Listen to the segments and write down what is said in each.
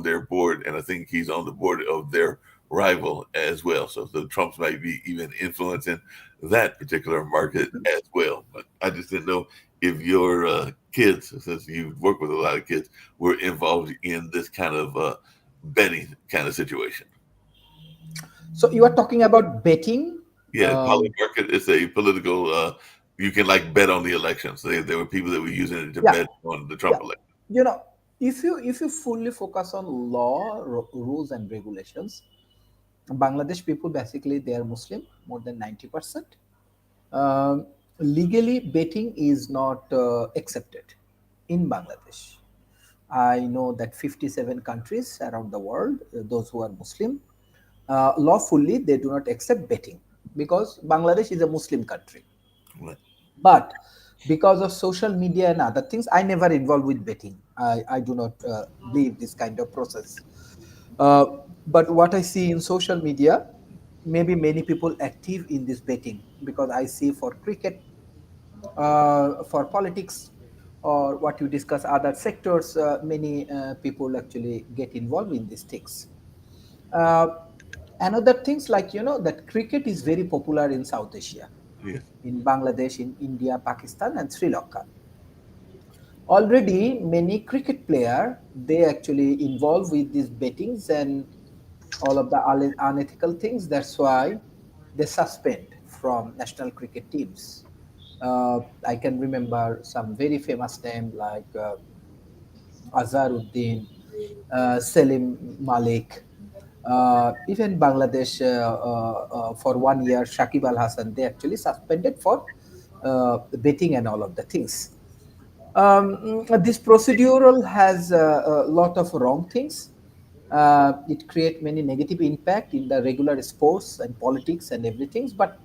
on their board, and I think he's on the board of their rival as well. So the Trumps might be even influencing that particular market as well. But I just didn't know if your kids, since you work with a lot of kids, were involved in this kind of betting kind of situation. So you are talking about betting. Yeah, Poly Um, Market is a political. You can like bet on the elections. There were people that were using it to yeah, bet on the yeah. Trump election. You know, if you fully focus on law, rules, and regulations, Bangladesh people basically they are Muslim, more than 90%. Um, Legally, betting is not accepted in Bangladesh. I know that 57 countries around the world, those who are Muslim, lawfully they do not accept betting because Bangladesh is a Muslim country. Right. But because of social media and other things, I never involved with betting. I do not believe this kind of process. Uh, but what I see in social media, maybe many people active in this betting because I see for cricket, for politics, or what you discuss other sectors, many people actually get involved in these things. Uh, Another things like that cricket is very popular in South Asia, Yes. in Bangladesh, in India, Pakistan, and Sri Lanka. Already, many cricket player they actually involve with these bettings and all of the unethical things. That's why they suspend from national cricket teams. I can remember some very famous name like Azharuddin, Selim Malik, even Bangladesh for 1 year, Shakib Al Hassan, they actually suspended for betting and all of the things. This procedural has a lot of wrong things. It create many negative impact in the regular sports and politics and everything. But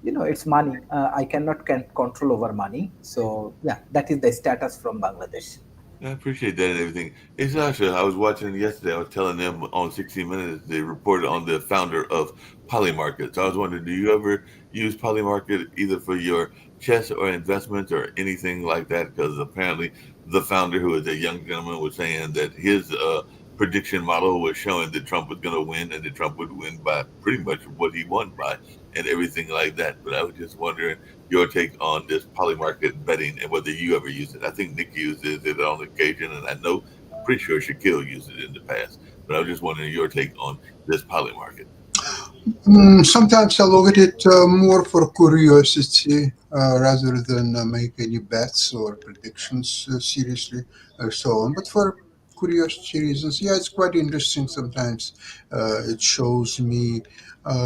it's money. I cannot can control over money. So yeah, that is the status from Bangladesh. I appreciate that and everything. Hey, Sasha, I was watching yesterday. I was telling them on 60 Minutes, they reported on the founder of Polymarket. So I was wondering, do you ever use Polymarket either for your chess or investments or anything like that? Because apparently the founder, who is a young gentleman, was saying that his prediction model was showing that Trump was going to win and that Trump would win by pretty much what he won by and everything like that. But I was just wondering your take on this polymarket betting and whether you ever used it. I think Nick uses it on occasion, and I know I'm pretty sure Shaquille used it in the past. But I was just wondering your take on this polymarket. Sometimes I look at it more for curiosity rather than make any bets or predictions seriously or so on. But for curiosity reasons, yeah, it's quite interesting. Sometimes it shows me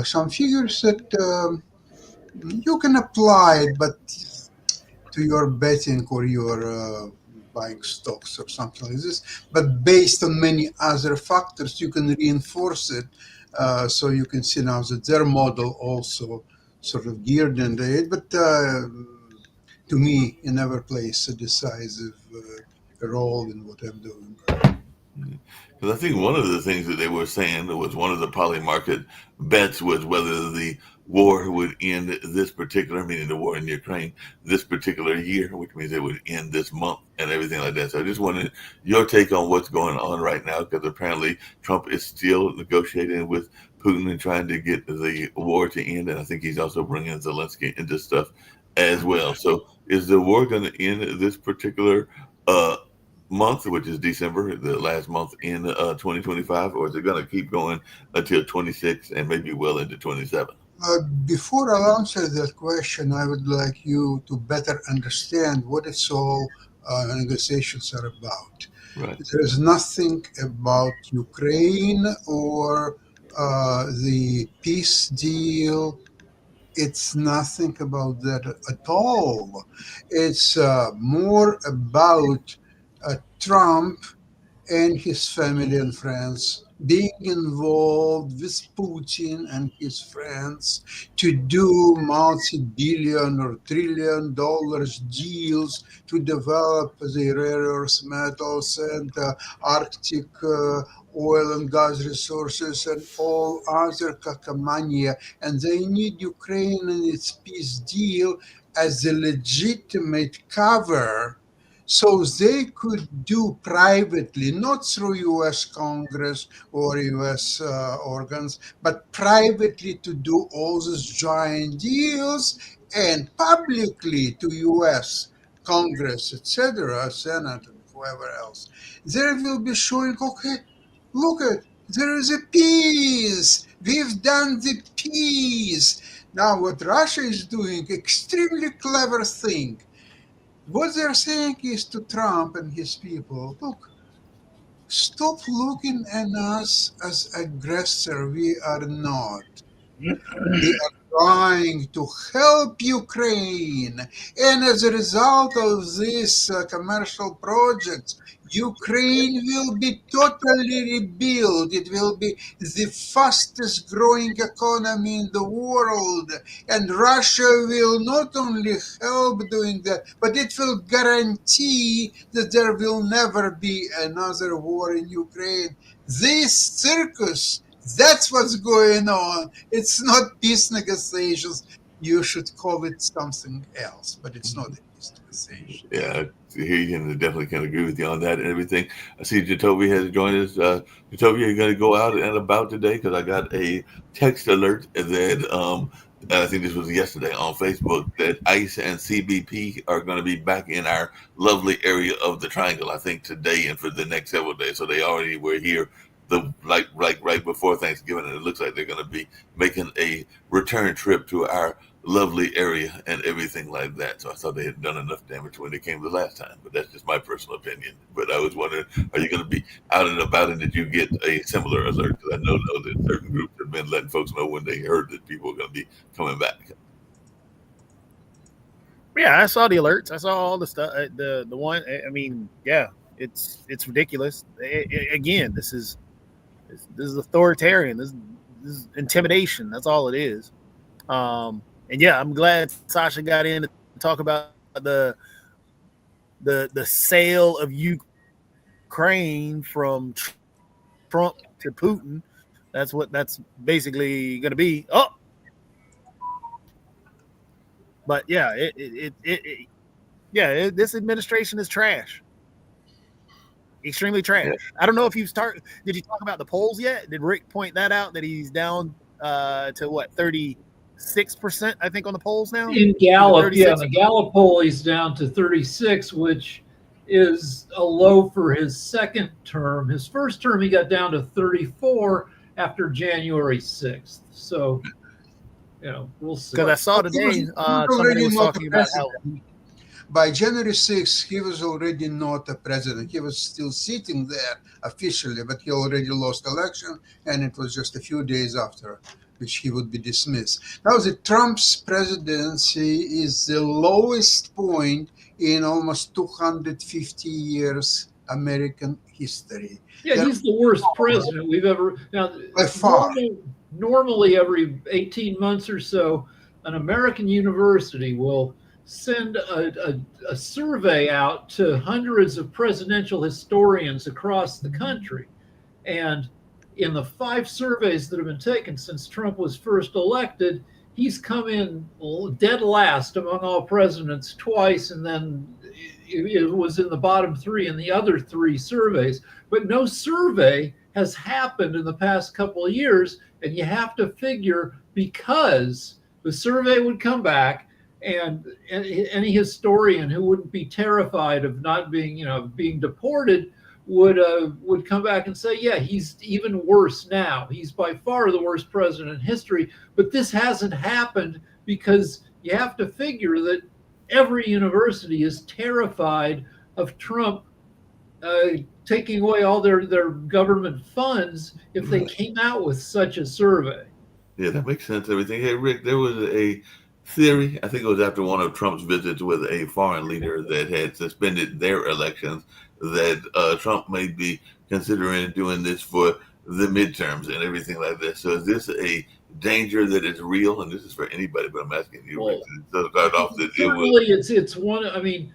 some figures that you can apply, but to your betting or your buying stocks or something like this. But based on many other factors, you can reinforce it. So you can see now that their model also sort of geared into it. But to me, it never plays a decisive role in what I'm doing. Because I think one of the things that they were saying was one of the polymarket bets was whether the war would end this particular, meaning the war in Ukraine, this particular year, which means it would end this month and everything like that. So I just wanted your take on what's going on right now, because apparently Trump is still negotiating with Putin and trying to get the war to end. And I think he's also bringing Zelensky into stuff as well. So is the war going to end this particular uh, month, which is December, the last month in 2025, or is it going to keep going until 26 and maybe well into 27? Before I answer that question, I would like you to better understand what it's all negotiations are about. Right. There is nothing about Ukraine or the peace deal. It's nothing about that at all. It's more about Trump and his family and friends being involved with Putin and his friends to do multi-billion or trillion dollars deals to develop the rare earth metals and Arctic oil and gas resources and all other cacamania. And they need Ukraine and its peace deal as a legitimate cover so they could do privately, not through U.S. Congress or U.S. Organs, but privately to do all these giant deals, and publicly to U.S. Congress, etc., Senate, and whoever else. They will be showing, okay, look at, there is a peace. We've done the peace. Now, what Russia is doing, extremely clever thing. What they're saying is to Trump and his people, look, stop looking at us as aggressor. We are not. We are trying to help Ukraine. And as a result of these commercial projects, Ukraine will be totally rebuilt. It will be the fastest growing economy in the world. And Russia will not only help doing that, but it will guarantee that there will never be another war in Ukraine. This circus, that's what's going on. It's not peace negotiations. You should call it something else, but it's not a peace negotiation. Yeah, I hear you and definitely can agree with you on that and everything. I see Jatovia has joined us. Jatovia, you're going to go out and about today because I got a text alert that I think this was yesterday on Facebook that ICE and CBP are going to be back in our lovely area of the Triangle. I think today and for the next several days. So they already were here right before Thanksgiving, and it looks like they're going to be making a return trip to our lovely area and everything like that. So I thought they had done enough damage when they came the last time, but that's just my personal opinion. But I was wondering, are you going to be out and about, and did you get a similar alert? Because I know that certain groups have been letting folks know when they heard that people were going to be coming back. Yeah, I saw the alerts. I saw all the stuff. The one. I mean, yeah, it's ridiculous. Again, this is authoritarian. This is intimidation. That's all it is. And yeah, I'm glad Sasha got in to talk about the sale of Ukraine from Trump to Putin. That's what that's basically going to be. Oh, but yeah, this administration is trash. Extremely trash. Yeah. I don't know if did you talk about the polls yet? Did Rick point that out, that he's down to what, 36%, I think, on the polls now? In Gallup, yeah, the Gallup poll he's down to 36, which is a low for his second term. His first term he got down to 34 after January 6th. So, we'll see. Because I saw today somebody was talking about how by January 6th, he was already not a president. He was still sitting there officially, but he already lost election, and it was just a few days after which he would be dismissed. Now, the Trump's presidency is the lowest point in almost 250 years American history. Yeah, he's the worst president we've ever. Now, by far. Normally, every 18 months or so, an American university will send a survey out to hundreds of presidential historians across the country. And in the 5 surveys that have been taken since Trump was first elected, he's come in dead last among all presidents twice, and then it was in the bottom 3 in the other 3 surveys. But no survey has happened in the past couple of years, and you have to figure, because the survey would come back, and any historian who wouldn't be terrified of not being, being deported would come back and say, yeah, he's even worse now. He's by far the worst president in history. But this hasn't happened because you have to figure that every university is terrified of Trump taking away all their government funds if they came out with such a survey. Yeah, that makes sense. Everything. Hey, Rick, there was a theory, I think it was after one of Trump's visits with a foreign leader that had suspended their elections, that Trump may be considering doing this for the midterms and everything like that. So is this a danger that is real? And this is for anybody, but I'm asking you, Rick, to start off that it's one. I mean,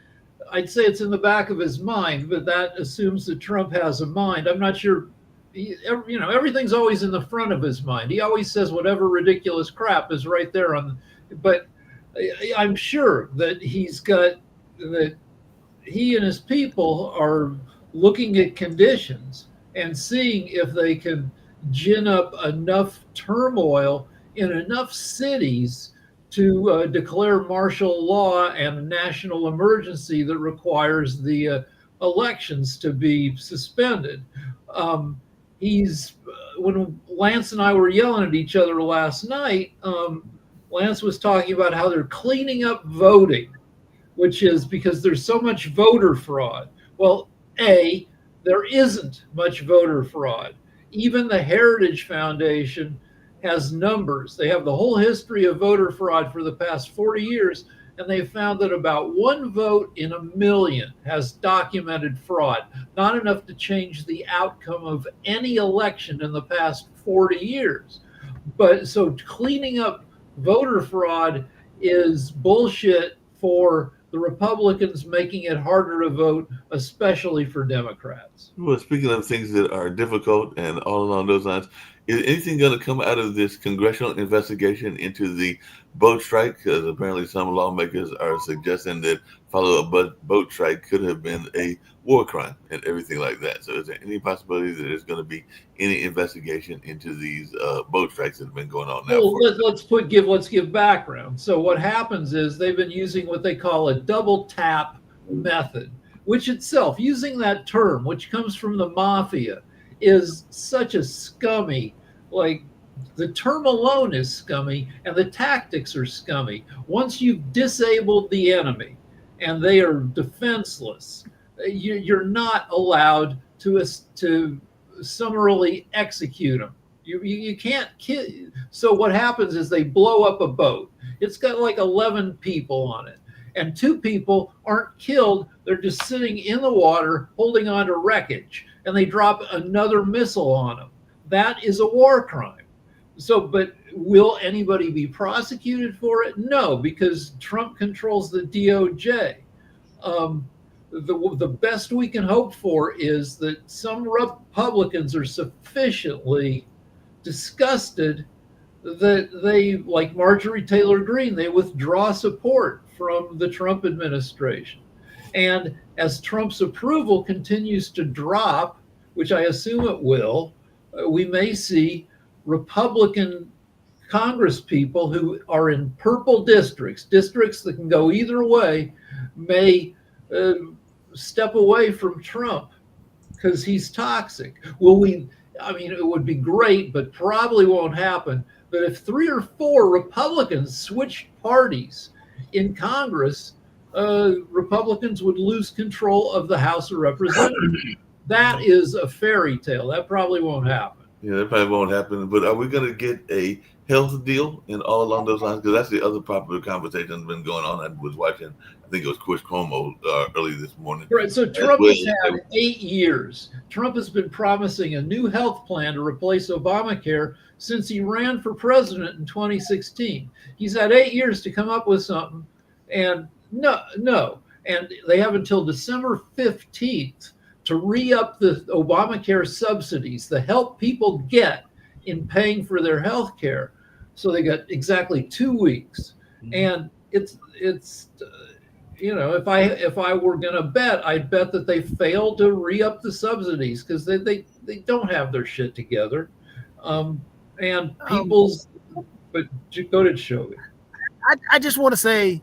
I'd say it's in the back of his mind, but that assumes that Trump has a mind. I'm not sure. Everything's always in the front of his mind. He always says whatever ridiculous crap is right there on. But I'm sure that he's got that he and his people are looking at conditions and seeing if they can gin up enough turmoil in enough cities to declare martial law and a national emergency that requires the elections to be suspended. He's When Lance and I were yelling at each other last night, Lance was talking about how they're cleaning up voting, which is because there's so much voter fraud. Well, there isn't much voter fraud. Even the Heritage Foundation has numbers. They have the whole history of voter fraud for the past 40 years, and they found that about 1 vote in a million has documented fraud, not enough to change the outcome of any election in the past 40 years. But so cleaning up voter fraud is bullshit for the Republicans, making it harder to vote, especially for Democrats. Well, speaking of things that are difficult and all along those lines, is anything going to come out of this congressional investigation into the boat strike? Because apparently some lawmakers are suggesting that follow-up boat strike could have been a war crime and everything like that. So is there any possibility that there's going to be any investigation into these boat strikes that have been going on now? Well, let's give background. So what happens is they've been using what they call a double tap method, which itself, using that term, which comes from the mafia, is such a scummy, like the term alone is scummy and the tactics are scummy. Once you've disabled the enemy and they are defenseless, you're not allowed to summarily execute them. You can't kill. So what happens is they blow up a boat. It's got like 11 people on it, and 2 people aren't killed. They're just sitting in the water holding on to wreckage, and they drop another missile on them. That is a war crime. So, but will anybody be prosecuted for it? No, because Trump controls the DOJ. The best we can hope for is that some Republicans are sufficiently disgusted that they, like Marjorie Taylor Greene, they withdraw support from the Trump administration. And as Trump's approval continues to drop, which I assume it will, we may see Republican Congress people who are in purple districts that can go either way, may step away from Trump because he's toxic. It would be great, but probably won't happen. But if 3 or 4 Republicans switched parties in Congress, Republicans would lose control of the House of Representatives. That is a fairy tale. That probably won't happen. Yeah, that probably won't happen. But are we going to get a health deal and all along those lines? Because that's the other popular conversation that's been going on. I was watching, I think it was Chris Cuomo early this morning. Right. So Trump has had 8 years. Trump has been promising a new health plan to replace Obamacare since he ran for president in 2016. He's had 8 years to come up with something, and no. And they have until December 15th to re-up the Obamacare subsidies, the help people get in paying for their health care. So they got exactly 2 weeks. And it's if I were going to bet, I'd bet that they failed to re-up the subsidies because they don't have their shit together. But go to Shobi. I just want to say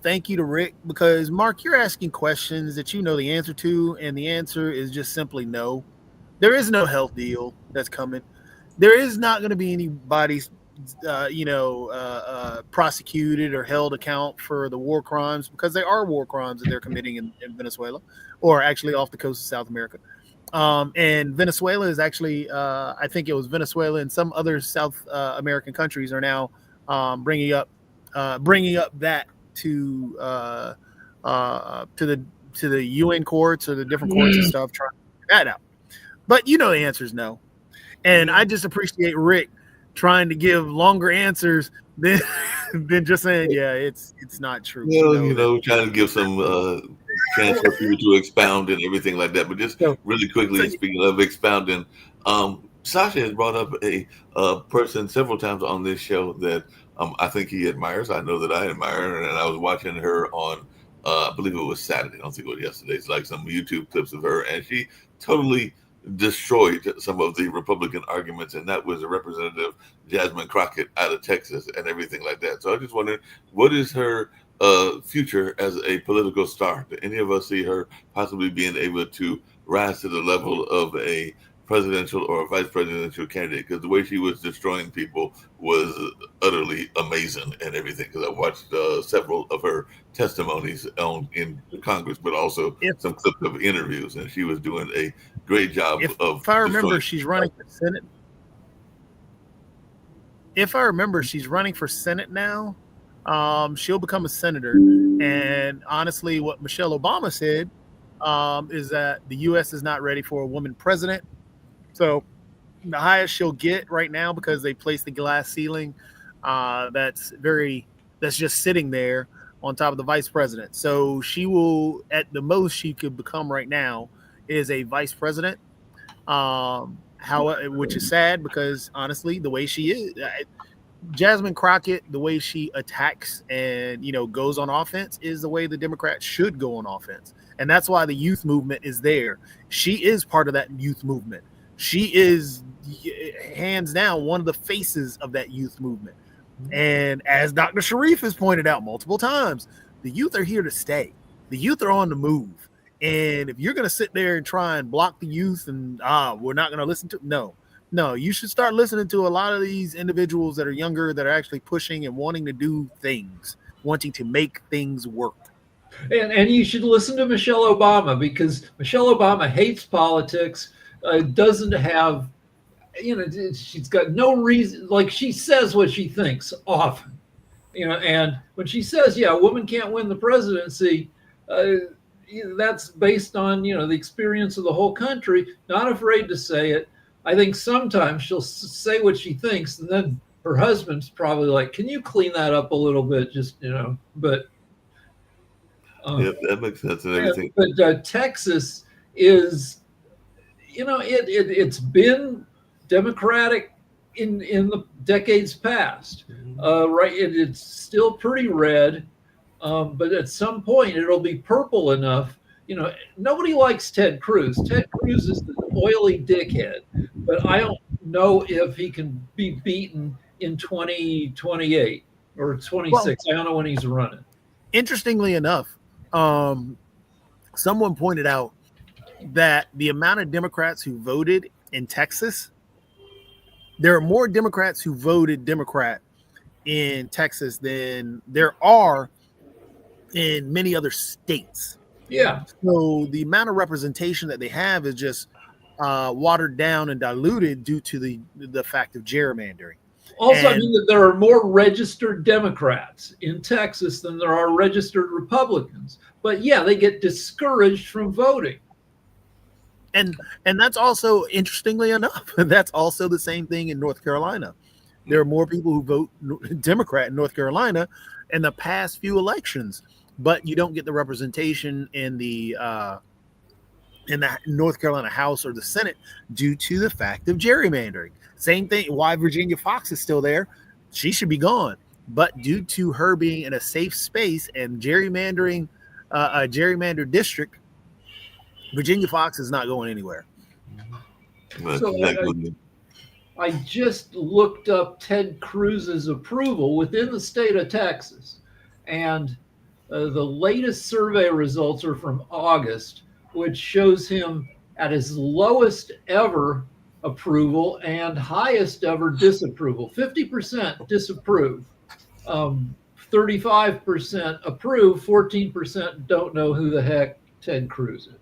thank you to Rick, because Mark, you're asking questions that you know the answer to, and the answer is just simply no. There is no health deal that's coming. There is not going to be anybody prosecuted or held account for the war crimes, because they are war crimes that they're committing in Venezuela, or actually off the coast of South America. And Venezuela is actually, I think it was Venezuela and some other South American countries are now bringing up that to the UN courts or the different courts and stuff, trying to figure that out. But the answer is no. And I just appreciate Rick trying to give longer answers than just saying, yeah, it's not true. Trying to give some chance for people to expound and everything like that. But just really quickly, speaking of expounding, Sasha has brought up a person several times on this show that I think he admires. I know that I admire her, and I was watching her on I believe it was Saturday. I don't think it was yesterday. It's like some YouTube clips of her, and she totally destroyed some of the Republican arguments, and that was a Representative Jasmine Crockett out of Texas and everything like that. So I just wondered, what is her future as a political star? Do any of us see her possibly being able to rise to the level of a presidential or a vice presidential candidate? Because the way she was destroying people was utterly amazing and everything. Because I watched several of her testimonies in Congress, but also some clips of interviews, and she was doing a great job of. If I remember, she's running for Senate. If I remember, she's running for Senate now. She'll become a senator. And honestly, what Michelle Obama said is that the U.S. is not ready for a woman president. So the highest she'll get right now, because they placed the glass ceiling, that's just sitting there on top of the vice president. So she will, at the most she could become right now, is a vice president. Which is sad, because honestly, the way she is, Jasmine Crockett, the way she attacks and goes on offense is the way the Democrats should go on offense, and that's why the youth movement is there. She is part of that youth movement. She is hands down one of the faces of that youth movement. And as Dr. Sharif has pointed out multiple times, the youth are here to stay. The youth are on the move. And if you're going to sit there and try and block the youth and we're not going to listen to, no, you should start listening to a lot of these individuals that are younger, that are actually pushing and wanting to do things, wanting to make things work. And you should listen to Michelle Obama, because Michelle Obama hates politics, doesn't have, she's got no reason, like she says what she thinks often, and when she says, a woman can't win the presidency, that's based on, the experience of the whole country, not afraid to say it. I think sometimes she'll say what she thinks, and then her husband's probably like, can you clean that up a little bit? Just, but. Yeah, that makes sense and everything. But Texas is, it's been Democratic in the decades past, right? It's still pretty red, but at some point it'll be purple enough. Nobody likes Ted Cruz. Ted Cruz is the oily dickhead, but I don't know if he can be beaten in 2028 or 26. Well, I don't know when he's running. Interestingly enough, someone pointed out that the amount of Democrats who voted in Texas, there are more Democrats who voted Democrat in Texas than there are in many other states. Yeah. So the amount of representation that they have is just watered down and diluted due to the fact of gerrymandering. Also, I mean that there are more registered Democrats in Texas than there are registered Republicans. But yeah, they get discouraged from voting. And that's also, interestingly enough, that's also the same thing in North Carolina. There are more people who vote Democrat in North Carolina in the past few elections, but you don't get the representation in the North Carolina House or the Senate due to the fact of gerrymandering. Same thing, why Virginia Foxx is still there. She should be gone. But due to her being in a safe space and gerrymandering, a gerrymandered district, Virginia Foxx is not going anywhere. So I just looked up Ted Cruz's approval within the state of Texas. And the latest survey results are from August, which shows him at his lowest ever approval and highest ever disapproval. 50% disapprove, 35% approve, 14% don't know who the heck Ted Cruz is.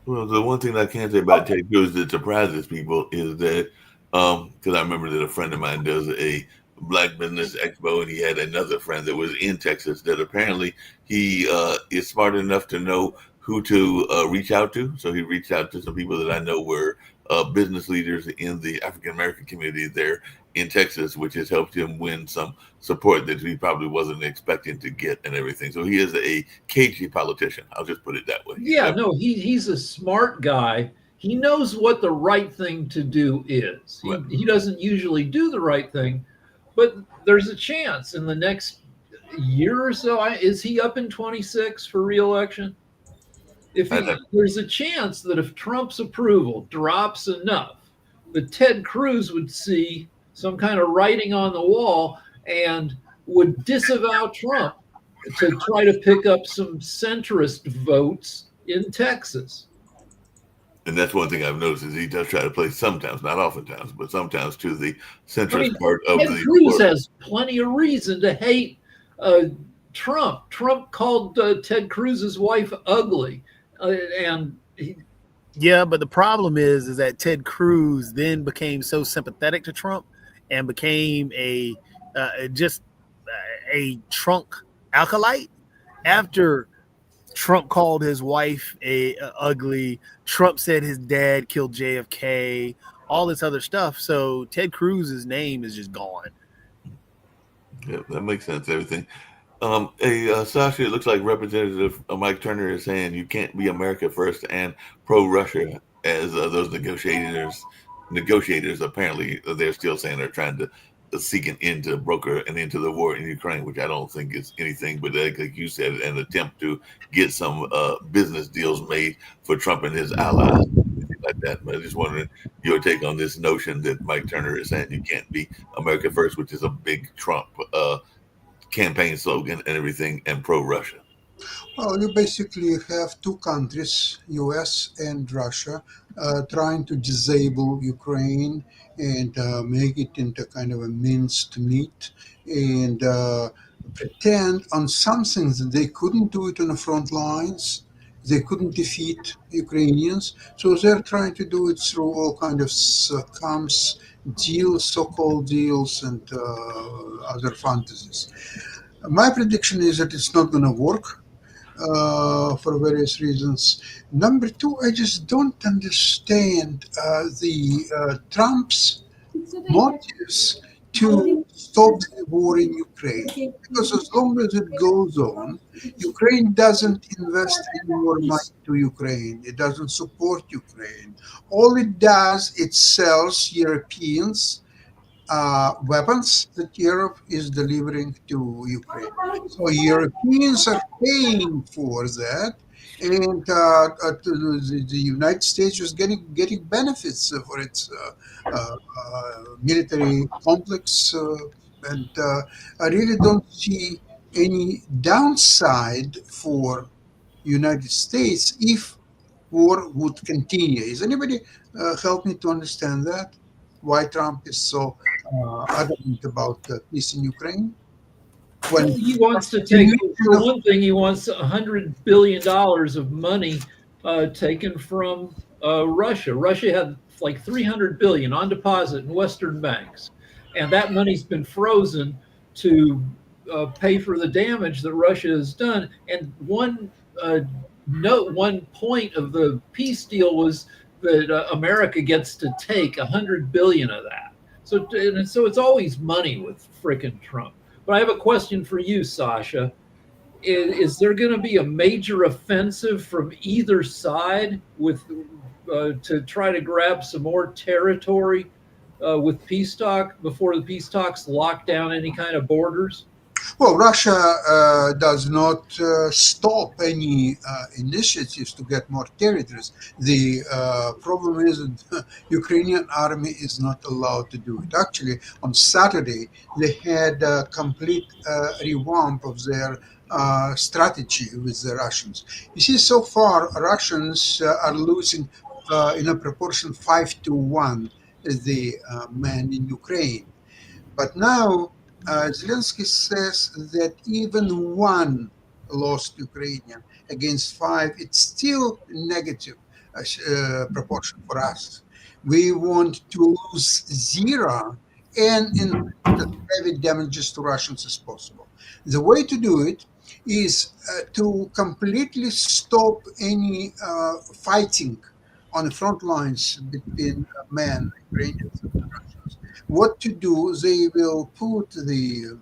Well, the one thing I can say about Ted Cruz that surprises people is that, because I remember that a friend of mine does a Black Business Expo, and he had another friend that was in Texas that apparently he is smart enough to know who to reach out to. So he reached out to some people that I know were business leaders in the African-American community there in Texas, which has helped him win some support that he probably wasn't expecting to get and everything. So he is a cagey politician. I'll just put it that way. Yeah, no, he's a smart guy. He knows what the right thing to do is. He doesn't usually do the right thing, but there's a chance in the next, year or so. Is he up in 26 for reelection? If there's a chance that if Trump's approval drops enough, that Ted Cruz would see some kind of writing on the wall and would disavow Trump to try to pick up some centrist votes in Texas. And that's one thing I've noticed is he does try to play sometimes, not oftentimes, but sometimes to the centrist part of Ted the Cruz has plenty of reason to hate Trump. Trump called Ted Cruz's wife ugly, and yeah, but the problem is that Ted Cruz then became so sympathetic to Trump and became a Trump acolyte after Trump called his wife a ugly. Trump said his dad killed JFK, all this other stuff. So Ted Cruz's name is just gone. Yeah, that makes sense. Everything. Sasha, it looks like Representative Mike Turner is saying you can't be America first and pro-Russia as those negotiators apparently they're still saying they're trying to seek an end to broker an end to the war in Ukraine, which I don't think is anything but like you said, an attempt to get some business deals made for Trump and his allies, like that. But I just wondering your take on this notion that Mike Turner is saying you can't be America first, which is a big Trump campaign slogan and everything, and pro-Russia. Well, you basically have two countries, US and Russia, trying to disable Ukraine and make it into kind of a minced meat and pretend on some things that they couldn't do it on the front lines. They couldn't defeat Ukrainians. So they're trying to do it through all kind of scams, deals, so-called deals, and other fantasies. My prediction is that it's not going to work for various reasons. Number two, I just don't understand the Trump's motives to stop the war in Ukraine. Because as long as it goes on, Ukraine doesn't invest any more money to Ukraine. It doesn't support Ukraine. All it does, it sells Europeans weapons that Europe is delivering to Ukraine. So Europeans are paying for that, and the United States is getting benefits for its military complex, and I really don't see any downside for United States if war would continue. Is anybody help me to understand that? Why Trump is so adamant about peace in Ukraine? When he wants to take, for one thing, he wants $100 billion of money taken from Russia. Russia had like 300 billion on deposit in Western banks, and that money's been frozen to pay for the damage that Russia has done. And one point of the peace deal was that America gets to take 100 billion of that. So it's always money with frickin' Trump. But I have a question for you, Sasha. Is there going to be a major offensive from either side with to try to grab some more territory with peace talk before the peace talks lock down any kind of borders? Well, Russia does not stop any initiatives to get more territories. The problem is that the Ukrainian army is not allowed to do it. Actually, on Saturday, they had a complete revamp of their strategy with the Russians. You see, so far, Russians are losing in a proportion 5-1 the men in Ukraine. But now, Zelensky says that even one lost Ukrainian against 5, it's still negative proportion for us. We want to lose 0 and as heavy damages to Russians as possible. The way to do it is to completely stop any fighting on the front lines between men, Ukrainians and Russians. What to do? They will put the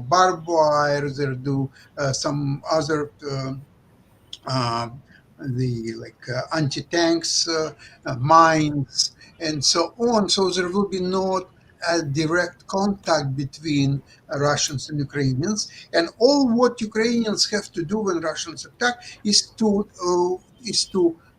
barbed wire. They'll do some other anti-tanks, mines, and so on. So there will be no a direct contact between Russians and Ukrainians, and all what Ukrainians have to do when Russians attack is to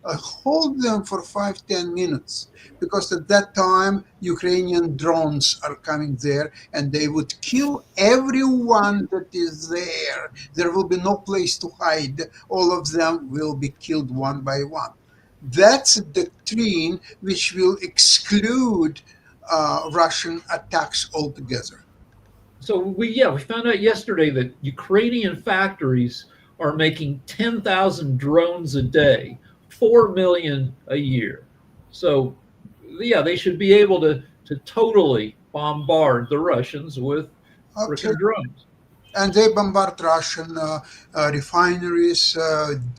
hold them for 5-10 minutes, because at that time Ukrainian drones are coming there and they would kill everyone that is there. There will be no place to hide. All of them will be killed one by one. That's a doctrine which will exclude Russian attacks altogether. So we found out yesterday that Ukrainian factories are making 10,000 drones a day, 4 million a year. So they should be able to totally bombard the Russians with Okay. freaking drones. And they bombard Russian refineries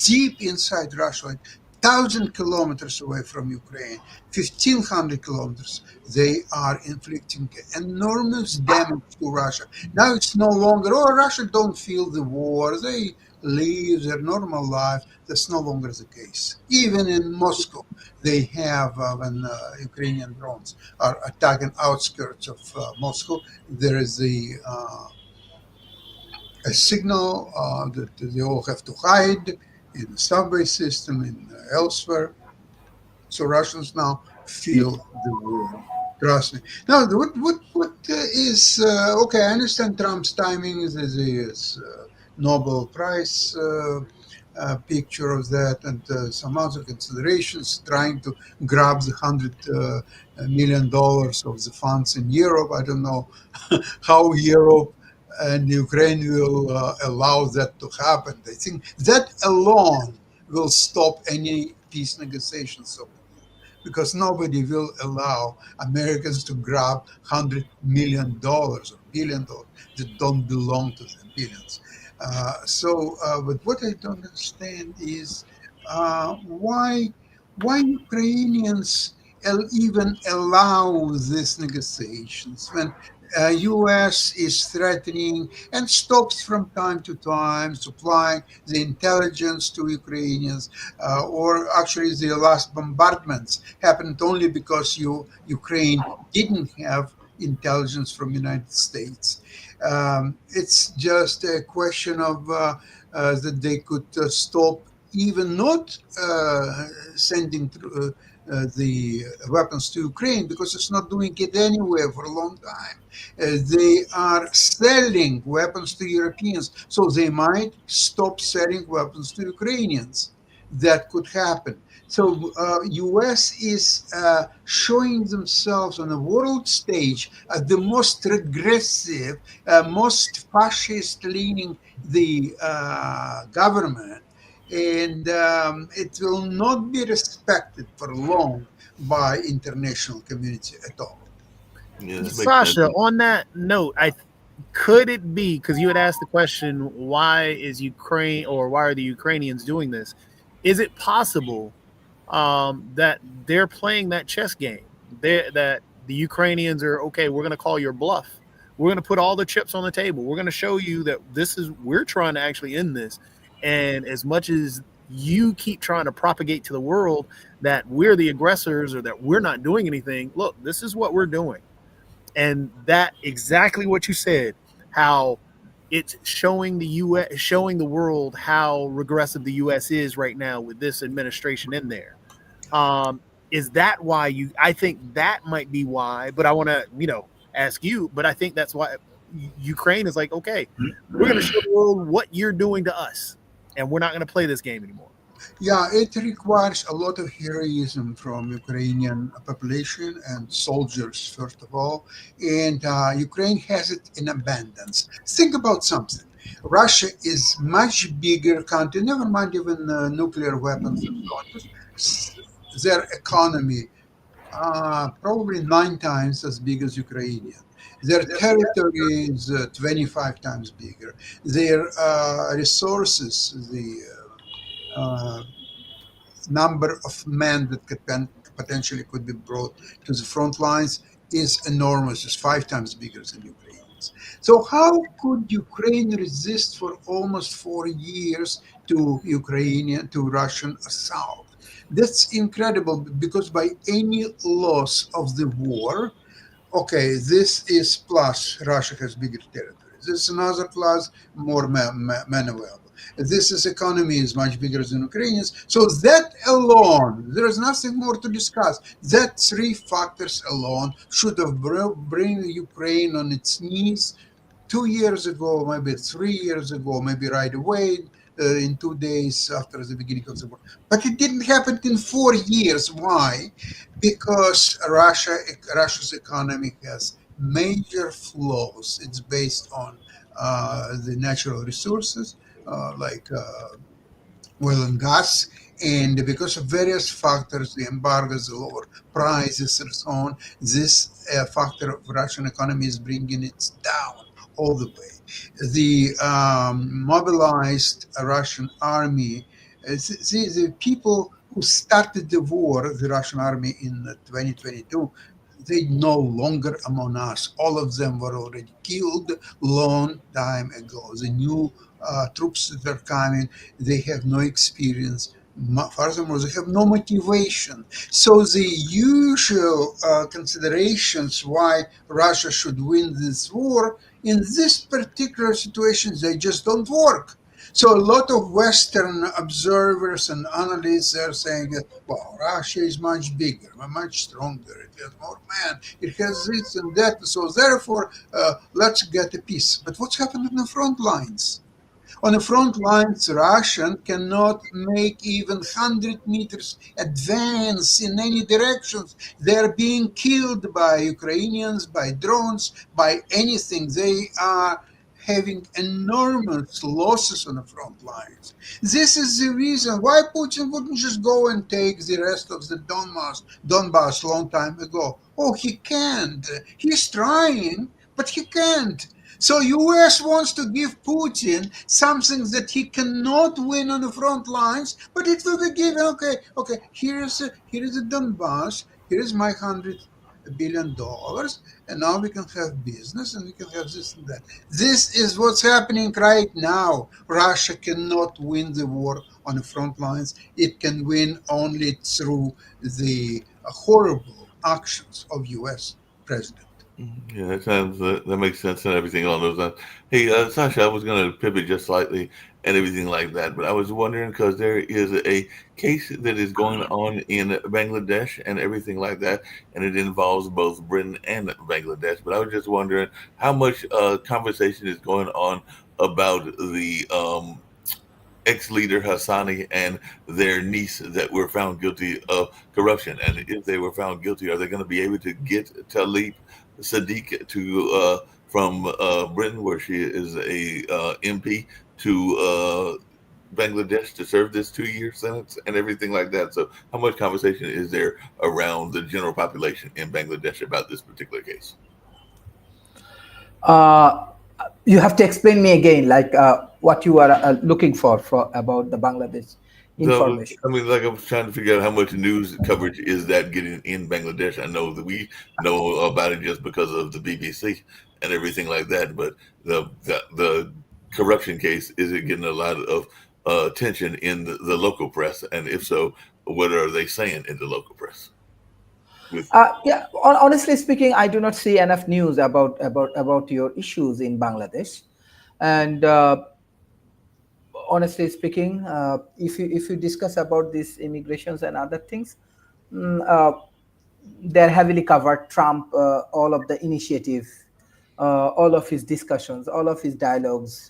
deep inside Russia, like 1,000 kilometers away from Ukraine, 1,500 kilometers. They are inflicting enormous damage to Russia. Now it's no longer, Russia don't feel the war. They live their normal life. That's no longer the case. Even in Moscow, they have, when Ukrainian drones are attacking outskirts of Moscow, there is a signal that they all have to hide in the subway system and elsewhere. So Russians now feel the war. Trust me. Now, what is okay? I understand Trump's timing is his Nobel Prize picture of that, and some other considerations, trying to grab the $100 million of the funds in Europe. I don't know how Europe and Ukraine will allow that to happen. I think that alone will stop any peace negotiations over there, because nobody will allow Americans to grab $100 million or $1 billion that don't belong to them, billions. But what I don't understand is why Ukrainians even allow these negotiations when U.S. is threatening and stops from time to time supplying the intelligence to Ukrainians, or actually the last bombardments happened only because Ukraine didn't have intelligence from United States. It's just a question of that they could stop, even not sending the weapons to Ukraine, because it's not doing it anywhere for a long time. They are selling weapons to Europeans, so they might stop selling weapons to Ukrainians. That could happen. So U.S. is showing themselves on the world stage as the most regressive, most fascist-leaning the government, and it will not be respected for long by international community at all. Yeah, that makes Sasha, sense. on that note, could it be, because you had asked the question, why is Ukraine, or why are the Ukrainians doing this? Is it possible that they're playing that chess game? That the Ukrainians are, okay, we're going to call your bluff. We're going to put all the chips on the table. We're going to show you that we're trying to actually end this. And as much as you keep trying to propagate to the world that we're the aggressors or that we're not doing anything, look, this is what we're doing. And that exactly what you said, how it's showing the U.S., showing the world how regressive the U.S. is right now with this administration in there. Is that why I think that might be why, but I want to, ask you, but I think that's why Ukraine is like, okay, we're going to show the world what you're doing to us, and we're not going to play this game anymore. Yeah, it requires a lot of heroism from Ukrainian population and soldiers, first of all, and Ukraine has it in abundance. Think about something. Russia is much bigger country, never mind even nuclear weapons and so on. Their economy probably 9 times as big as Ukrainian. Their territory is 25 times bigger. Their resources, the number of men that potentially could be brought to the front lines is enormous. It's 5 times bigger than Ukrainians. So how could Ukraine resist for almost 4 years to Russian assault? That's incredible, because by any loss of the war, okay, this is plus Russia has bigger territory. This is another class, more maneuverable. This is economy is much bigger than Ukrainians. So that alone, there is nothing more to discuss. That three factors alone should have bring Ukraine on its knees 2 years ago, maybe 3 years ago, maybe right away. In 2 days after the beginning of the war, but it didn't happen in 4 years. Why? Because Russia's economy has major flaws. It's based on the natural resources like oil and gas, and because of various factors, the embargoes, the lower prices, and so on, this factor of Russian economy is bringing it down all the way. The mobilized Russian army, the people who started the war, the Russian army in 2022, they no longer among us. All of them were already killed long time ago. The new troops that are coming, they have no experience. Furthermore, they have no motivation. So the usual considerations why Russia should win this war, in this particular situation, they just don't work. So a lot of Western observers and analysts are saying that, well, Russia is much bigger, much stronger, it has more men, it has this and that, so therefore let's get a peace. But what's happened on the front lines? On the front lines, Russian cannot make even 100 meters advance in any directions. They're being killed by Ukrainians, by drones, by anything. They are having enormous losses on the front lines. This is the reason why Putin wouldn't just go and take the rest of the Donbass long time ago. Oh, he can't. He's trying, but he can't. So US wants to give Putin something that he cannot win on the front lines, but it will be given. Okay. Here is the Donbass. Here is my $100 billion, and now we can have business and we can have this and that. This is what's happening right now. Russia cannot win the war on the front lines. It can win only through the horrible actions of US president. Yeah, that sounds that makes sense and everything along those lines. Hey, Sasha, I was going to pivot just slightly and everything like that, but I was wondering because there is a case that is going on in Bangladesh and everything like that, and it involves both Britain and Bangladesh. But I was just wondering how much conversation is going on about the ex-leader Hassani and their niece that were found guilty of corruption, and if they were found guilty, are they going to be able to get Tlaib Sadiq to from Britain, where she is a MP, to Bangladesh to serve this 2-year sentence and everything like that? So, how much conversation is there around the general population in Bangladesh about this particular case? You have to explain me again, like what you are looking for about the Bangladesh information. So, I mean, like I was trying to figure out how much news coverage is that getting in Bangladesh. I know that we know about it just because of the BBC and everything like that, but the corruption case, is it getting a lot of attention in the local press? And if so, what are they saying in the local press? Yeah, honestly speaking, I do not see enough news about your issues in Bangladesh, and honestly speaking, if you discuss about these immigrations and other things, they're heavily covered. Trump, all of the initiative, all of his discussions, all of his dialogues,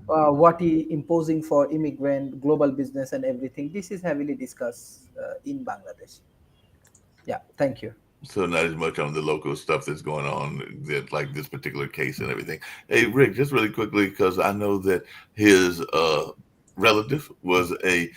what he imposing for immigrant, global business, and everything. This is heavily discussed in Bangladesh. Yeah, thank you. So not as much on the local stuff that's going on, that like this particular case and everything. Hey, Rick, just really quickly, because I know that his relative was a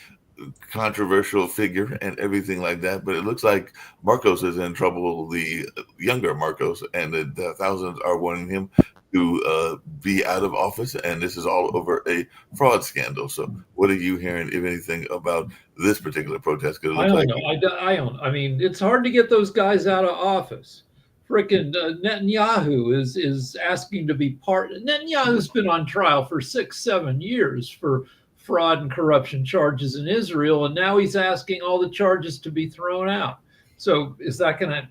controversial figure and everything like that, but it looks like Marcos is in trouble, the younger Marcos, and the thousands are wanting him to be out of office, and this is all over a fraud scandal. So what are you hearing, if anything, about this particular protest? I don't know. I mean, it's hard to get those guys out of office. Frickin' Netanyahu is asking to be part. Netanyahu's been on trial for 6-7 years for fraud and corruption charges in Israel, and now he's asking all the charges to be thrown out. So is that going to?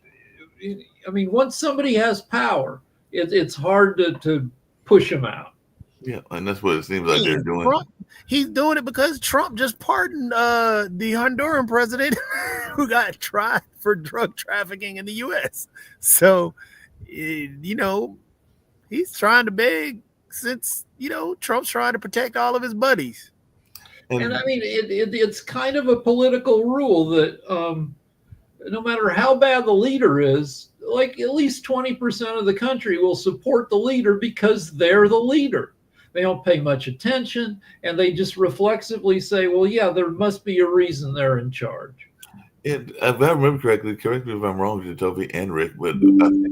I mean, once somebody has power, it's hard to push them out. Yeah, and that's what it seems like they're doing. Trump, he's doing it because Trump just pardoned the Honduran president who got tried for drug trafficking in the U.S. So, you know, he's trying to beg since, you know, Trump's trying to protect all of his buddies. And I mean, it's kind of a political rule that no matter how bad the leader is, like at least 20% of the country will support the leader because they're the leader. They don't pay much attention, and they just reflexively say, well, yeah, there must be a reason they're in charge. And if I remember correctly, correct me if I'm wrong, Jacoby and Rick, but I think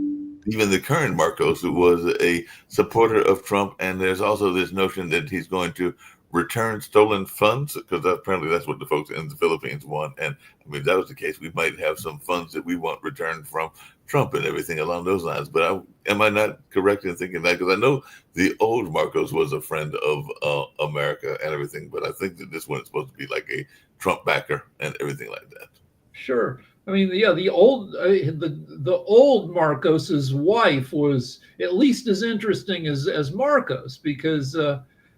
even the current Marcos, who was a supporter of Trump, and there's also this notion that he's going to return stolen funds, because apparently that's what the folks in the Philippines want. And I mean, if that was the case, we might have some funds that we want returned from Trump and everything along those lines. But am I not correct in thinking that? Because I know the old Marcos was a friend of America and everything, but I think that this one is supposed to be like a Trump backer and everything like that. Sure. I mean, yeah, the old Marcos's wife was at least as interesting as Marcos, because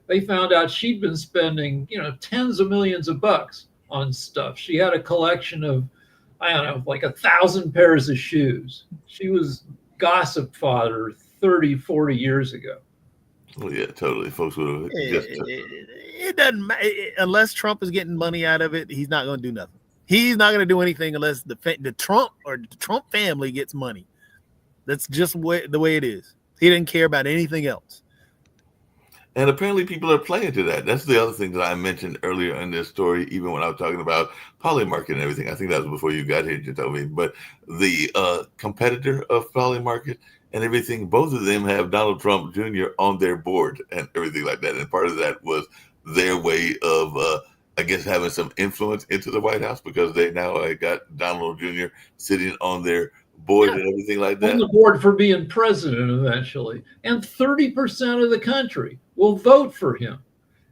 they found out she'd been spending, you know, tens of millions of bucks on stuff. She had a collection of, I don't know, like 1,000 pairs of shoes. She was gossip fodder 30, 40 years ago. Well, yeah, totally. Folks would have It doesn't matter. Unless Trump is getting money out of it, he's not going to do nothing. He's not going to do anything unless the Trump or the Trump family gets money. That's just the way it is. He didn't care about anything else. And apparently people are playing to that. That's the other thing that I mentioned earlier in this story, even when I was talking about Polymarket and everything. I think that was before you got here, Jacoby. But the competitor of Polymarket and everything, both of them have Donald Trump Jr. on their board and everything like that. And part of that was their way of, I guess, having some influence into the White House, because they now got Donald Jr. sitting on their board and everything like that. On the board for being president eventually. And 30% of the country will vote for him.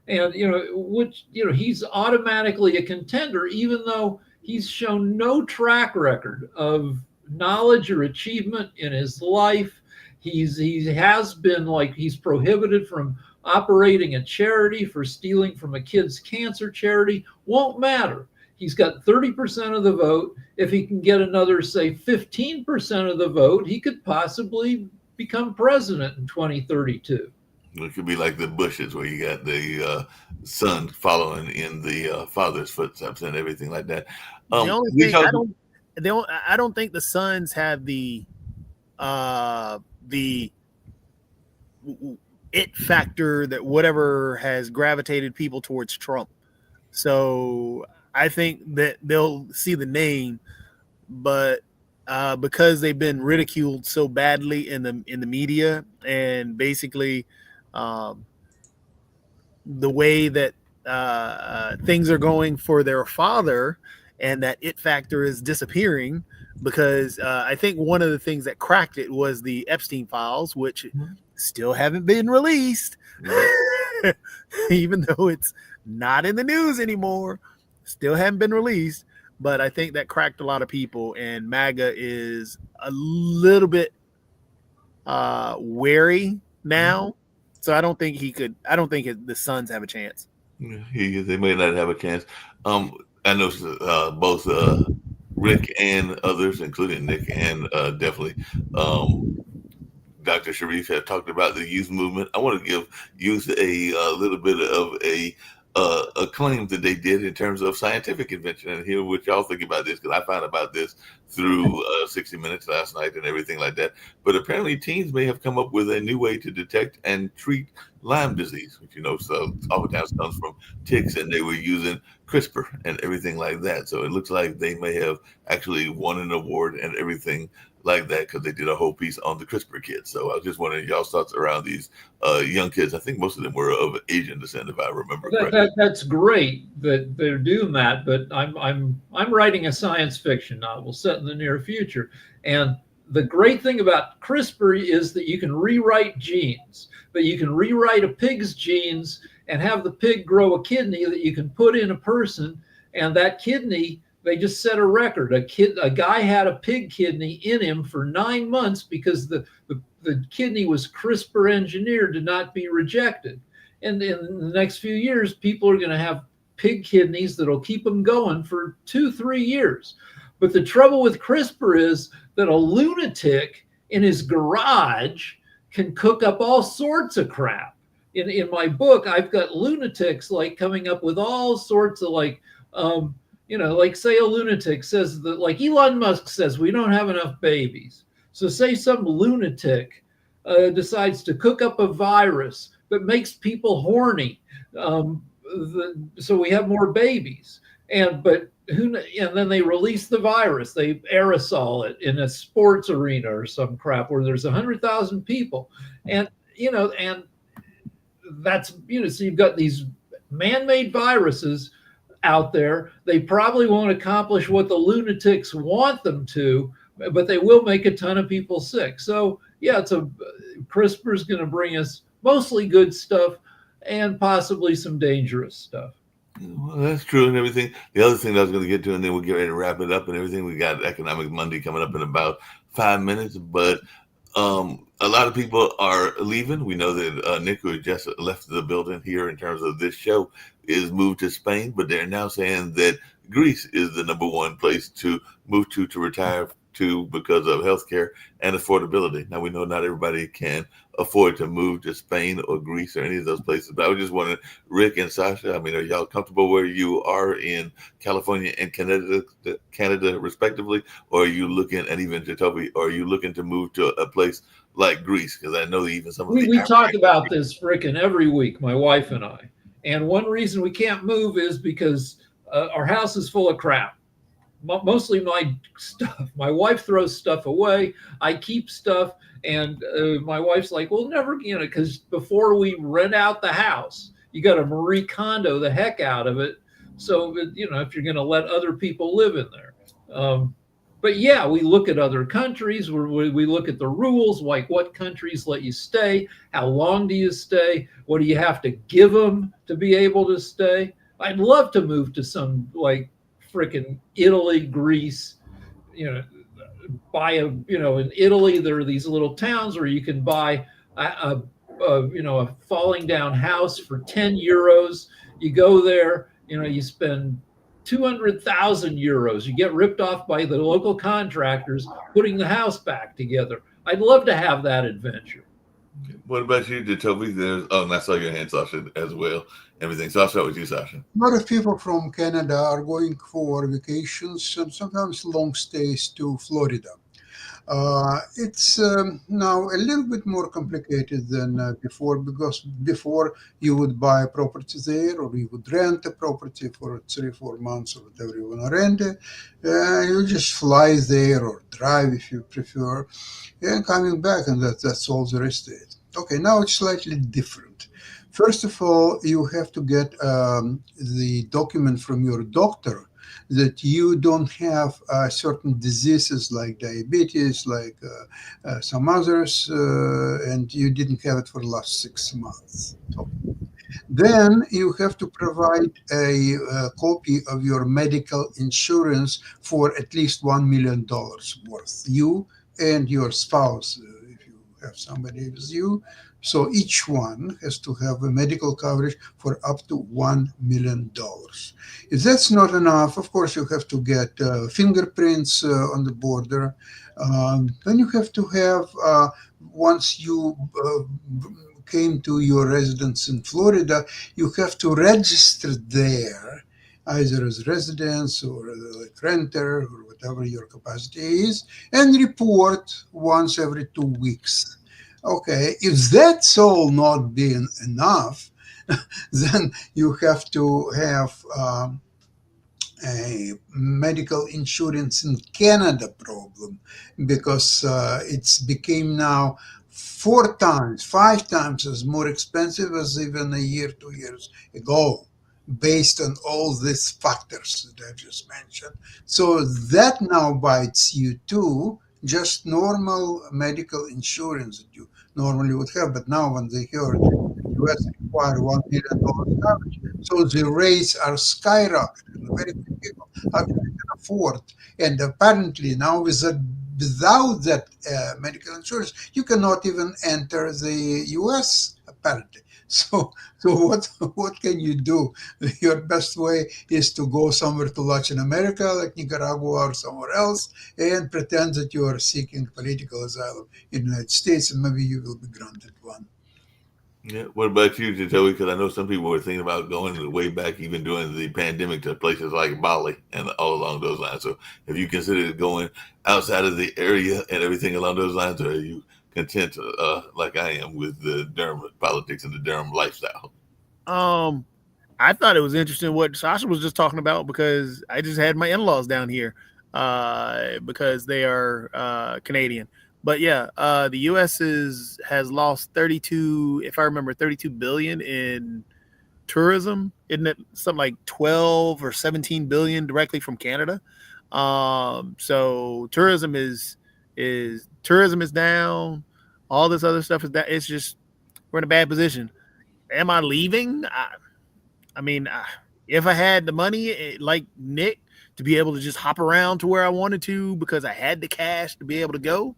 And, he's automatically a contender, even though he's shown no track record of knowledge or achievement in his life. He has been, like, he's prohibited from operating a charity for stealing from a kid's cancer charity. Won't matter. He's got 30% of the vote. If he can get another, say, 15% of the vote, he could possibly become president in 2032. It could be like the Bushes, where you got the son following in the father's footsteps and everything like that. The only thing I don't think the sons have the it factor that whatever has gravitated people towards Trump. So I think that they'll see the name, but because they've been ridiculed so badly in the media, and basically the way that things are going for their father, and that it factor is disappearing, because I think one of the things that cracked it was the Epstein files, which still haven't been released, even though it's not in the news anymore. Still haven't been released, but I think that cracked a lot of people, and MAGA is a little bit wary now. So I don't think the Suns have a chance. They may not have a chance. I know both Rick and others, including Nick and definitely Dr. Sharif, have talked about the youth movement. I want to give youth a little bit of a claim that they did in terms of scientific invention, and hear what y'all think about this, because I found about this through 60 Minutes last night and everything like that. But apparently teens may have come up with a new way to detect and treat Lyme disease, which, so oftentimes comes from ticks, and they were using CRISPR and everything like that. So it looks like they may have actually won an award and everything like that, because they did a whole piece on the CRISPR kids. So I was just wondering y'all's thoughts around these young kids. I think most of them were of Asian descent, if I remember correctly. That's great that they're doing that, but I'm writing a science fiction novel set in the near future, and the great thing about CRISPR is that you can rewrite genes, but you can rewrite a pig's genes and have the pig grow a kidney that you can put in a person, and that kidney they just set a record. A guy had a pig kidney in him for 9 months because the kidney was CRISPR engineered to not be rejected. And in the next few years, people are going to have pig kidneys that'll keep them going for 2-3 years. But the trouble with CRISPR is that a lunatic in his garage can cook up all sorts of crap. In my book, I've got lunatics like coming up with all sorts of like, like say a lunatic says that, like Elon Musk says, we don't have enough babies. So say some lunatic decides to cook up a virus that makes people horny, so we have more babies. And then they release the virus. They aerosol it in a sports arena or some crap where there's 100,000 people, and that's so you've got these man-made viruses out there. They probably won't accomplish what the lunatics want them to, but they will make a ton of people sick. So yeah, CRISPR is going to bring us mostly good stuff and possibly some dangerous stuff. Well, that's true and everything. The other thing that I was going to get to, and then we'll get ready to wrap it up and everything. We got Economic Monday coming up in about 5 minutes, but a lot of people are leaving. We know that Nick, who just left the building here in terms of this show, is moved to Spain, but they're now saying that Greece is the number one place to move to retire to because of healthcare and affordability. Now, we know not everybody can afford to move to Spain or Greece or any of those places, but I was just wondering, Rick and Sasha, I mean, are y'all comfortable where you are in California and Canada respectively, or are you looking, and even Jacoby, or are you looking to move to a place like Greece? Because I know even some of we talk about this frickin' every week, my wife and I. And one reason we can't move is because our house is full of crap. Mostly my stuff. My wife throws stuff away. I keep stuff. And my wife's like, well, never, because before we rent out the house, you got to Marie Kondo the heck out of it. So, if you're going to let other people live in there. But yeah, we look at other countries where we look at the rules, like what countries let you stay, how long do you stay, what do you have to give them to be able to stay. I'd love to move to some like frickin' Italy, Greece, buy in Italy, there are these little towns where you can buy a falling down house for 10 euros. You go there, you spend 200,000 euros. You get ripped off by the local contractors putting the house back together. I'd love to have that adventure. What about you, Jacoby? And I saw your hand, Sasha, as well. Everything. So I'll start with you, Sasha. A lot of people from Canada are going for vacations and sometimes long stays to Florida. It's now a little bit more complicated than before, because before you would buy a property there, or you would rent a property for 3-4 months or whatever you want to rent it. You just fly there or drive if you prefer, and coming back, and that's all there is to it. Okay, now it's slightly different. First of all, you have to get the document from your doctor that you don't have certain diseases like diabetes, like some others, and you didn't have it for the last 6 months. So then you have to provide a copy of your medical insurance for at least $1 million worth, you and your spouse, if you have somebody with you. So each one has to have a medical coverage for up to $1 million. If that's not enough, of course, you have to get fingerprints on the border. Then you have to have, once you came to your residence in Florida, you have to register there, either as residents or like renter or whatever your capacity is, and report once every 2 weeks. Okay, if that's all not being enough, then you have to have a medical insurance in Canada problem, because it's became now 4 times, 5 times as more expensive as even a year, 2 years ago, based on all these factors that I just mentioned. So that now bites you too, just normal medical insurance that you normally would have. But now when they heard the US require $1 million coverage, so the rates are skyrocketing. Very few people actually can forth. And apparently now without that medical insurance, you cannot even enter the US, apparently. So what can you do? Your best way is to go somewhere to Latin America, like Nicaragua or somewhere else, and pretend that you are seeking political asylum in the United States, and maybe you will be granted one. Yeah. What about you, Joey? Because I know some people were thinking about going way back, even during the pandemic, to places like Bali and all along those lines. So, have you considered going outside of the area and everything along those lines, or are you content, like I am, with the Durham politics and the Durham lifestyle? I thought it was interesting what Sasha was just talking about, because I just had my in-laws down here because they are Canadian. But yeah, the U.S. has lost 32, if I remember, 32 billion in tourism. Isn't it something like 12 or 17 billion directly from Canada? So tourism is down. All this other stuff is down. It's just, we're in a bad position. Am I leaving? I mean, if I had the money, like Nick, to be able to just hop around to where I wanted to because I had the cash to be able to go,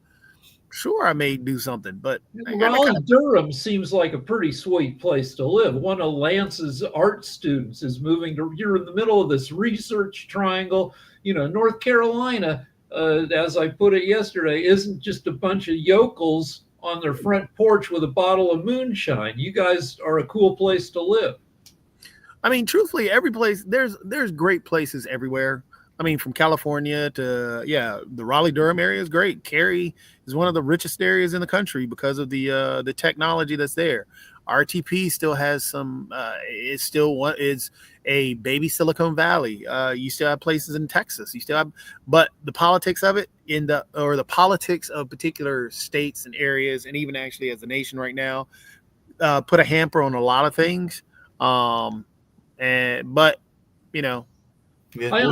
sure, I may do something. But Raleigh, Durham seems like a pretty sweet place to live. One of Lance's art students is moving to, you're in the middle of this research triangle. North Carolina, as I put it yesterday, isn't just a bunch of yokels on their front porch with a bottle of moonshine. You guys are a cool place to live. I mean, truthfully, every place, there's great places everywhere. I mean, from California to, the Raleigh-Durham area is great. Cary is one of the richest areas in the country because of the technology that's there. RTP still has some, it's a baby Silicon Valley. You still have places in Texas. But the politics of it the politics of particular states and areas, and even actually as a nation right now, put a hamper on a lot of things. Yeah, I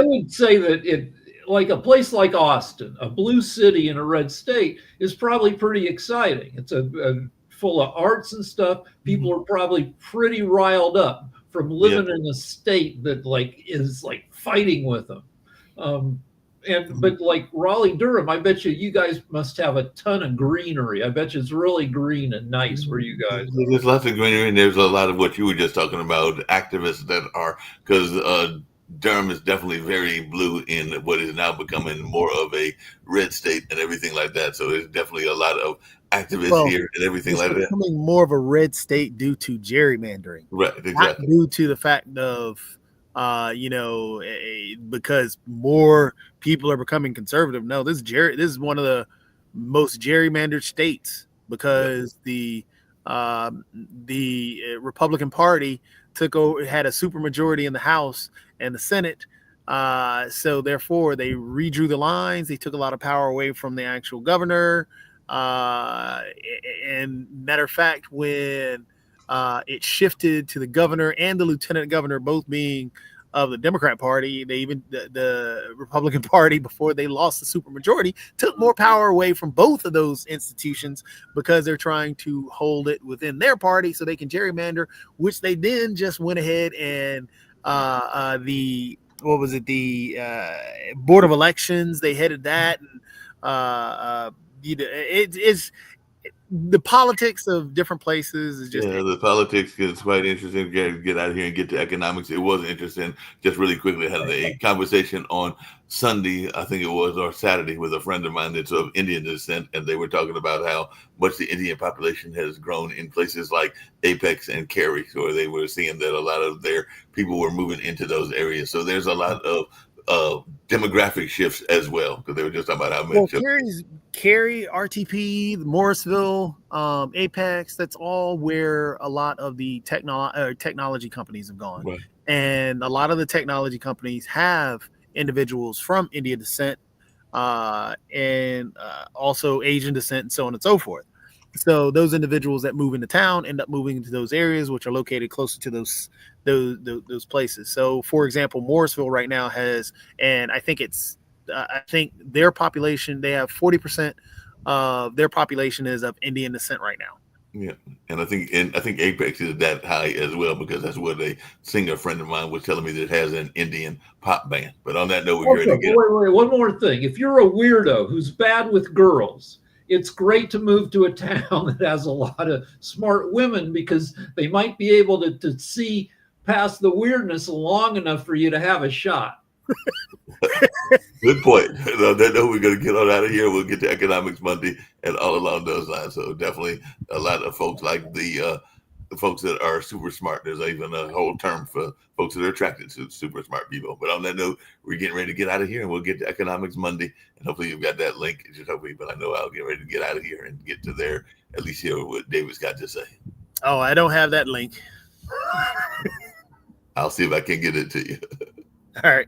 would say that it, like a place like Austin, a blue city in a red state, is probably pretty exciting. It's full of arts and stuff. People are probably pretty riled up from living in a state that is fighting with them. But like Raleigh, Durham, I bet you guys must have a ton of greenery. I bet you it's really green and nice where you guys are. There's lots of greenery, and there's a lot of what you were just talking about, activists that are, because Durham is definitely very blue in what is now becoming more of a red state and everything like that. So there's definitely a lot of activists here and everything like that. It's becoming more of a red state due to gerrymandering. Right, exactly. Not due to the fact of, because more people are becoming conservative. No, this is one of the most gerrymandered states because the Republican Party had a supermajority in the House and the Senate. So therefore they redrew the lines. They took a lot of power away from the actual governor. And matter of fact, when it shifted to the governor and the lieutenant governor, both being of the Democrat Party, the Republican Party, before they lost the supermajority, took more power away from both of those institutions because they're trying to hold it within their party so they can gerrymander, which they then just went ahead and the Board of Elections, they headed that. And it's the politics of different places is just the politics is quite interesting. Get out of here and get to economics. It was interesting. Just really quickly, I had a conversation on Sunday, I think it was, or Saturday, with a friend of mine that's of Indian descent, and they were talking about how much the Indian population has grown in places like Apex and Cary. So they were seeing that a lot of their people were moving into those areas. So there's a lot of demographic shifts as well, because they were just talking about how much. Cary, RTP, Morrisville, Apex, that's all where a lot of the technology companies have gone. Right. And a lot of the technology companies have individuals from Indian descent and also Asian descent and so on and so forth. So those individuals that move into town end up moving into those areas which are located closer to those places. So, for example, Morrisville right now has, and I think their population, they have 40% of their population is of Indian descent right now. Yeah, and I think Apex is that high as well because that's what a singer friend of mine was telling me that has an Indian pop band. But on that note, we're Okay, going to but get wait, one more thing. If you're a weirdo who's bad with girls, it's great to move to a town that has a lot of smart women because they might be able to see past the weirdness long enough for you to have a shot. good point. On that note, we're going to get on out of here. We'll get to Economics Monday and all along those lines. So definitely a lot of folks like the folks that are super smart. There's even a whole term for folks that are attracted to super smart people. But on that note, we're getting ready to get out of here and we'll get to Economics Monday. And hopefully you've got that link. Just hopefully, but I know I'll get ready to get out of here and get to there, at least hear what David's got to say. Oh, I don't have that link. I'll see if I can get it to you. All right.